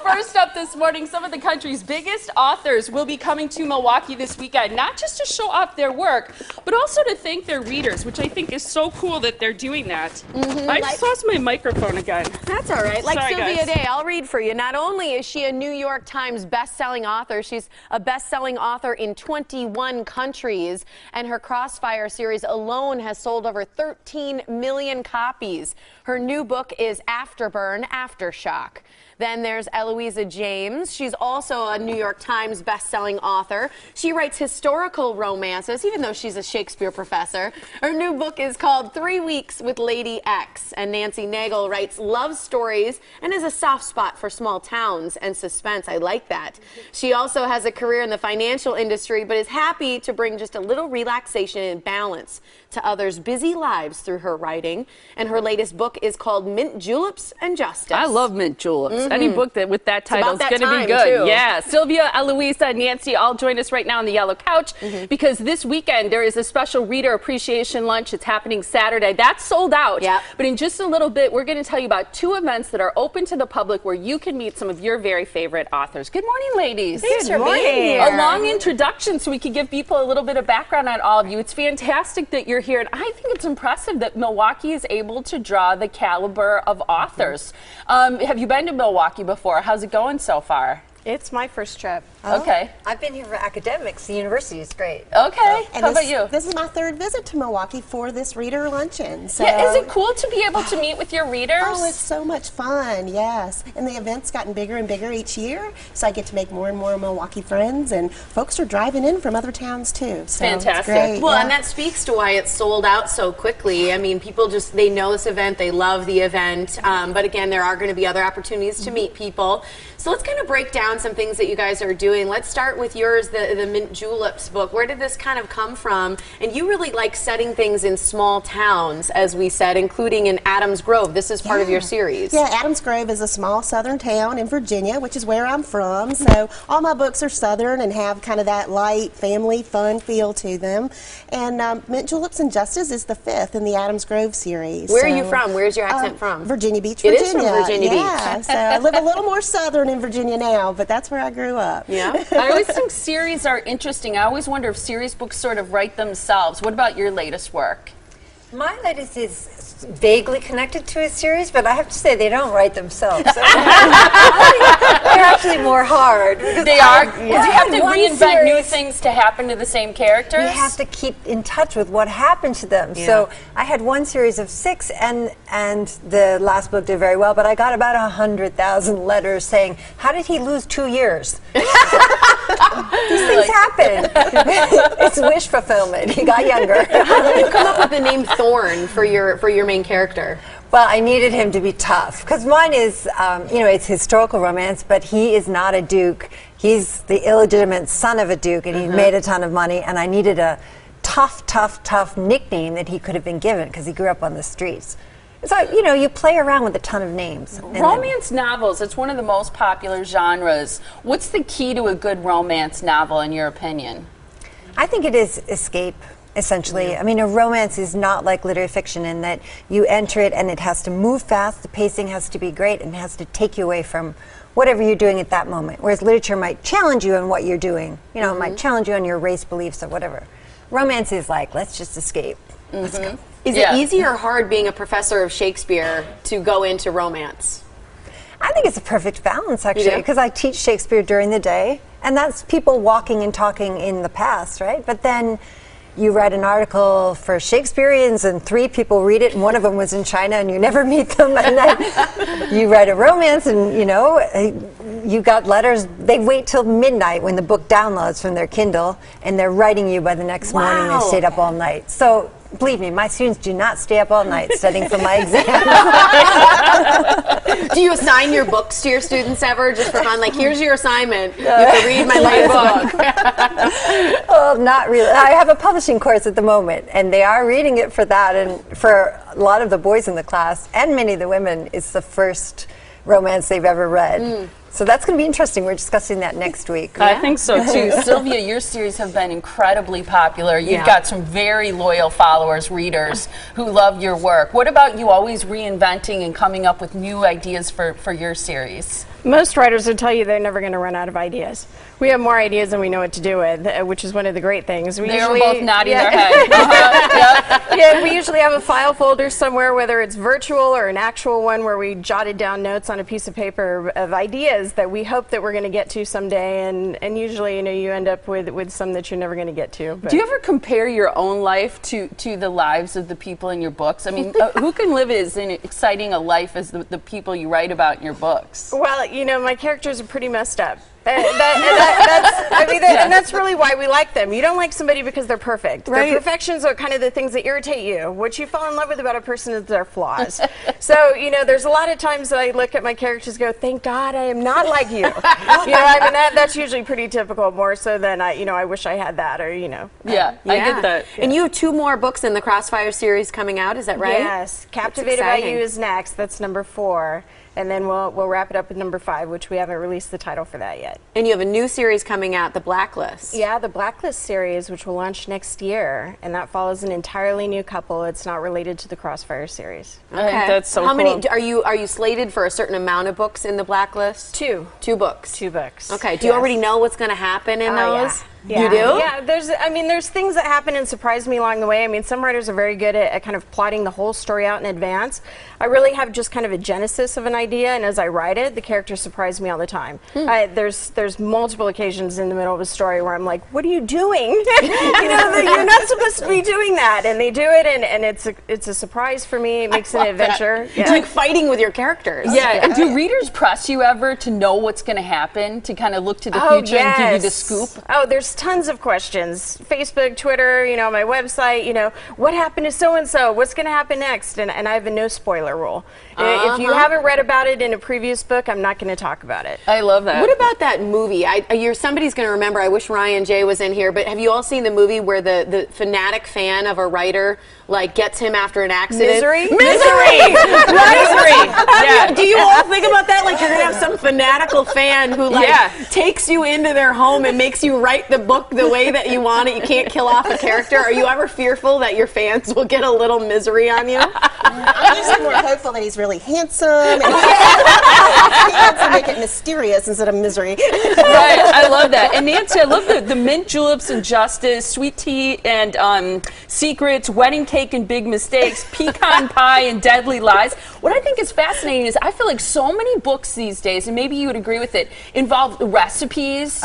First up this morning, some of the country's biggest authors will be coming to Milwaukee this weekend, not just to show off their work, but also to thank their readers, which I think is so cool that they're doing that. I just lost my microphone again. That's all right. Like Sorry, Sylvia guys. Day, I'll read for you. Not only is she a New York Times best-selling author, she's a best-selling author in 21 countries, and her Crossfire series alone has sold over 13 million copies. Her new book is Afterburn, Aftershock. Then there's Eloisa James. She's also a New York Times best-selling author. She writes historical romances, even though she's a Shakespeare professor. Her new book is called 3 Weeks with Lady X. And Nancy Nagel writes love stories and has a soft spot for small towns and suspense. I like that. She also has a career in the financial industry, but is happy to bring just a little relaxation and balance to others' busy lives through her writing. And her latest book is called Mint Juleps and Justice. I love mint juleps. Any book that with that title is about going to that be time, good. too. Yeah. Sylvia, Eloisa, Nancy all join us right now on the yellow couch because this weekend there is a special reader appreciation lunch. It's happening Saturday. That's sold out. Yep. But in just a little bit, we're going to tell you about 2 events that are open to the public where you can meet some of your very favorite authors. Good morning, ladies. Thanks for being here. A long introduction so we can give people a little bit of background on all of you. It's fantastic that you're here, and I think it's impressive that Milwaukee is able to draw the caliber of authors. Have you been to Milwaukee before? How's it going so far? It's my first trip. Okay. I've been here for academics. The university is great. Okay. And How about you? This is my 3rd visit to Milwaukee for this reader luncheon. So, Yeah, is it cool to be able to meet with your readers? oh, it's so much fun, yes. And the event's gotten bigger and bigger each year, so I get to make more and more Milwaukee friends, and folks are driving in from other towns too. So Fantastic. It's great. Well, yeah. and that speaks to why it's sold out so quickly. I mean, people just, they know this event, they love the event, but again, there are going to be other opportunities to meet people. So let's kind of break down some things that you guys are doing. Let's start with yours, the Mint Juleps book. Where did this kind of come from? And you really like setting things in small towns, as we said, including in Adams Grove. This is part of your series. Yeah, Adams Grove is a small southern town in Virginia, which is where I'm from. So all my books are southern and have kind of that light, family, fun feel to them. And Mint Juleps and Justice is the 5th in the Adams Grove series. Where are you from? Where's your accent from? Virginia Beach, It Virginia. is from Virginia Beach. Yeah, so I live a little more southern in Virginia now, but that's where I grew up. Yeah. I always think series are interesting. I always wonder if series books sort of write themselves. What about your latest work? My latest is vaguely connected to a series, but I have to say they don't write themselves. They're actually more hard. They are? Do you have to one reinvent new series- things to happen to the same characters? You have to keep in touch with what happened to them. So I had one series of 6, and the last book did very well, but I got about 100,000 letters saying, how did he lose 2 years? These things happen. It's wish fulfillment. He got younger. How did you come up with the name Thorn for your main character? Well, I needed him to be tough because mine is, it's historical romance, but he is not a duke. He's the illegitimate son of a duke, and he made a ton of money, and I needed a tough nickname that he could have been given because he grew up on the streets. So, you play around with a ton of names. Romance novels, it's one of the most popular genres. What's the key to a good romance novel, in your opinion? I think it is escape. Essentially, I mean, a romance is not like literary fiction in that you enter it and it has to move fast, the pacing has to be great, and it has to take you away from whatever you're doing at that moment. Whereas literature might challenge you on what you're doing. It might challenge you on your race beliefs or whatever. Romance is like, let's just escape. Let's go. Is it easy or hard being a professor of Shakespeare to go into romance? I think it's a perfect balance, actually, because I teach Shakespeare during the day, and that's people walking and talking in the past, right? But then you write an article for Shakespeareans and 3 people read it and one of them was in China and you never meet them, and then you write a romance and you got letters. They wait till midnight when the book downloads from their Kindle and they're writing you by the next morning. They stayed up all night. So believe me, my students do not stay up all night studying for my exam. Do you assign your books to your students ever, just for fun? Like, here's your assignment. You have to read my latest book. Well, not really. I have a publishing course at the moment, and they are reading it for that. And for a lot of the boys in the class, and many of the women, it's the first romance they've ever read. So that's going to be interesting. We're discussing that next week. I think so too. Sylvia, your series have been incredibly popular. You've got some very loyal followers, readers who love your work. What about you always reinventing and coming up with new ideas for your series? Most writers would tell you they're never going to run out of ideas. We have more ideas than we know what to do with, which is one of the great things. They were both nodding their head. Yeah, we usually have a file folder somewhere, whether it's virtual or an actual one, where we jotted down notes on a piece of paper of ideas that we hope that we're going to get to someday, and usually, you end up with some that you're never going to get to. But. Do you ever compare your own life to the lives of the people in your books? I mean, who can live as exciting a life as the people you write about in your books? Well, my characters are pretty messed up. And that's really why we like them. You don't like somebody because they're perfect. Right. Their perfections are kind of the things that irritate you. What you fall in love with about a person is their flaws. So, there's a lot of times that I look at my characters and go, thank God I am not like you. That's usually pretty typical, more so than I wish I had that, or, Yeah, I get that. And you have 2 more books in the Crossfire series coming out, is that right? Yes. Captivated by You is next. That's number 4. And then we'll wrap it up with number 5, which we haven't released the title for that yet. And you have a new series coming out, The Blacklist. Yeah, the Blacklist series, which will launch next year, and that follows an entirely new couple. It's not related to the Crossfire series. I think that's so How cool. many are you slated for a certain amount of books in the Blacklist? 2. 2 books. 2 books. Okay. Do you already know what's going to happen in those? Yeah. You do? Yeah, there's things that happen and surprise me along the way. I mean, some writers are very good at kind of plotting the whole story out in advance. I really have just kind of a genesis of an idea, and as I write it, the characters surprise me all the time. There's multiple occasions in the middle of a story where I'm like, what are you doing? You're not supposed to be doing that. And they do it, and it's a surprise for me. It makes it an adventure. It's like fighting with your characters. Yeah, and do readers press you ever to know what's going to happen, to kind of look to the future and give you the scoop? Oh, there's tons of questions. Facebook, Twitter, my website, what happened to so-and-so? What's going to happen next? And I have a no spoiler rule. If you haven't read about it in a previous book, I'm not going to talk about it. I love that. What about that movie? Somebody's going to remember, I wish Ryan J was in here, but have you all seen the movie where the fanatic fan of a writer gets him after an accident? Misery? Misery! Misery! Yeah. Do you all think about that? Like, you're going to have some fanatical fan who takes you into their home and makes you write the book the way that you want it. You can't kill off a character. Are you ever fearful that your fans will get a little misery on you? I'm usually more hopeful that he's really handsome and he has to make it mysterious instead of misery. Right, I love that. And Nancy, I love the mint juleps and justice, sweet tea and secrets, wedding cake and big mistakes, pecan pie and deadly lies. What I think is fascinating is I feel like so many books these days, and maybe you would agree with it, involve recipes,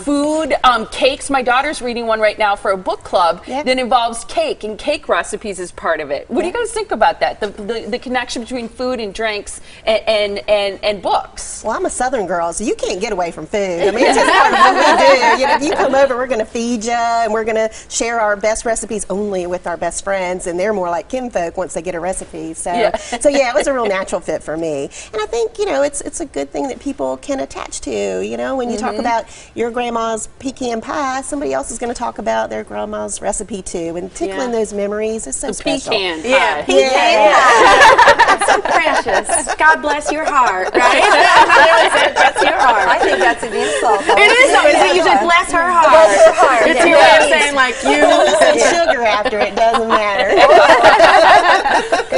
food, cakes. My daughter's reading one right now for a book club that involves cake, and cake recipes is part of it. What do you guys think about that? The connection between food and drinks and books. Well, I'm a Southern girl, so you can't get away from food. I mean, it's just part of what we do. If you come over, we're going to feed you, and we're going to share our best recipes only with our best friends, and they're more like kinfolk once they get a recipe. So it was a real natural fit for me. And I think, it's a good thing that people can attach to. When you talk about your grandma's pecan pie, somebody else is going to talk about their grandma's recipe too, and tickling those memories is so special. Pecan pie. Pecan pie. So precious. God bless your heart, right? Bless your heart. I think that's an insult. It is, though. It's usually bless her heart. Bless her heart. It's your way of saying, like, you Said sugar after it doesn't matter.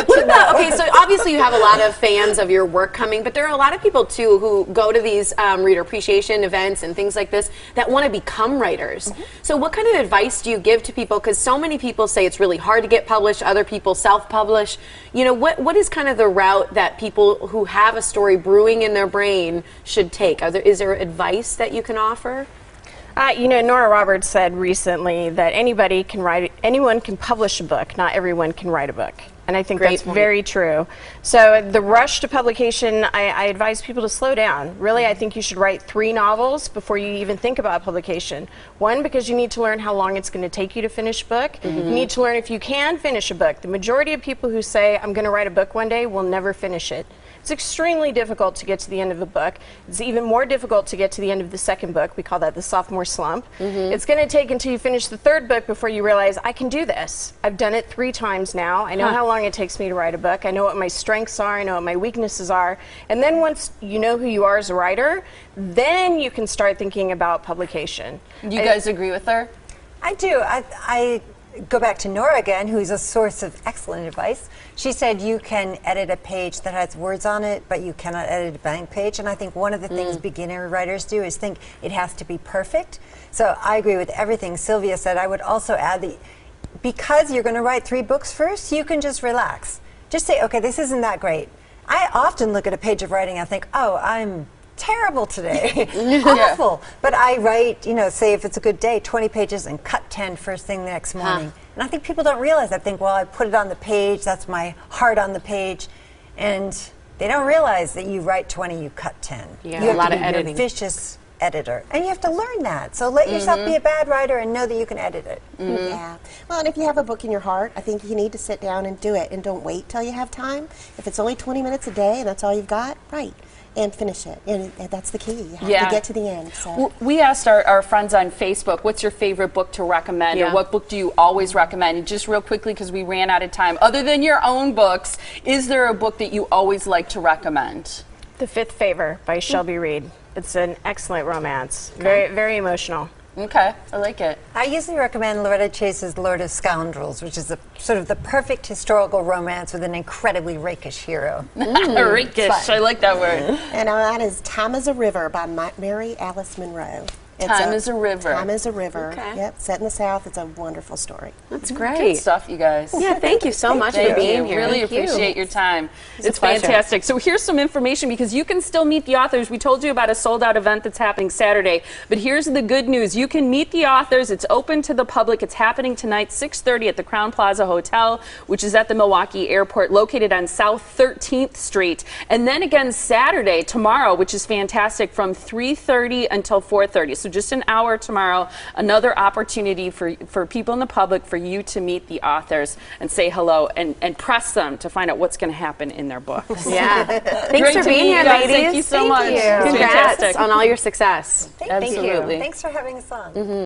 What about, okay, so obviously you have a lot of fans of your work coming, but there are a lot of people too who go to these reader appreciation events and things like this that want to become writers. So what kind of advice do you give to people? Because so many people say it's really hard to get published, other people self-publish. What is kind of the route that people who have a story brewing in their brain should take? Is there advice that you can offer? Nora Roberts said recently that anyone can publish a book, not everyone can write a book. And I think that's very true. So the rush to publication, I advise people to slow down. Really, I think you should write 3 novels before you even think about publication. 1, because you need to learn how long it's going to take you to finish a book. You need to learn if you can finish a book. The majority of people who say, I'm going to write a book one day, will never finish it. It's extremely difficult to get to the end of a book. It's even more difficult to get to the end of the second book. We call that the sophomore slump. It's going to take until you finish the 3rd book before you realize, I can do this. I've done it 3 times now. I know how long it takes me to write a book. I know what my strengths are. I know what my weaknesses are. And then once you know who you are as a writer, then you can start thinking about publication. Do you guys agree with her? I do. I go back to Nora again, who's a source of excellent advice. She said you can edit a page that has words on it, but you cannot edit a blank page. And I think one of the things beginner writers do is think it has to be perfect. So I agree with everything Sylvia said. I would also add that because you're going to write 3 books first, you can just relax. Just say, okay, this isn't that great. I often look at a page of writing and think, oh, I'm terrible today. Awful. But I write, you know, say if it's a good day, 20 pages and cut 10 first thing the next morning. And I think people don't realize that. Think, well, I put it on the page, that's my heart on the page. And they don't realize that you write 20, you cut 10. Yeah, you have a lot to of be editing. a vicious editor. And you have to learn that. So let yourself be a bad writer and know that you can edit it. Yeah. Well, and if you have a book in your heart, I think you need to sit down and do it, and don't wait till you have time. If it's only 20 minutes a day and that's all you've got, write. And finish it. And that's the key. You have to get to the end. So. We asked our friends on Facebook, what's your favorite book to recommend, or what book do you always recommend? And just real quickly, because we ran out of time, other than your own books, is there a book that you always like to recommend? The Fifth Favor by Shelby Reed. It's an excellent romance. Very, very emotional. Okay, I like it. I usually recommend Loretta Chase's Lord of Scoundrels, which is sort of the perfect historical romance with an incredibly rakish hero. Rakish, I like that word. And that is Time is a River by Mary Alice Monroe. Time is a River. Time is a River. Okay. Yep, set in the South. It's a wonderful story. That's Good great. stuff, you guys. Yeah, thank you so much for Thank being you. here. Really Thank you. appreciate your time. It's a pleasure. fantastic. So here's some information, because you can still meet the authors. We told you about a sold-out event that's happening Saturday, but here's the good news. You can meet the authors. It's open to the public. It's happening tonight, 6:30 at the Crowne Plaza Hotel, which is at the Milwaukee Airport, located on South 13th Street. And then again Saturday, tomorrow, which is fantastic, from 3:30 until 4:30. So just an hour tomorrow, another opportunity for people in the public, for you to meet the authors and say hello and press them to find out what's going to happen in their books. Yeah. Thanks Great for to being meet here, you guys. ladies. Thank you so much. you. It's Congrats fantastic. on all your success. Thank Absolutely. you. Thanks for having us on.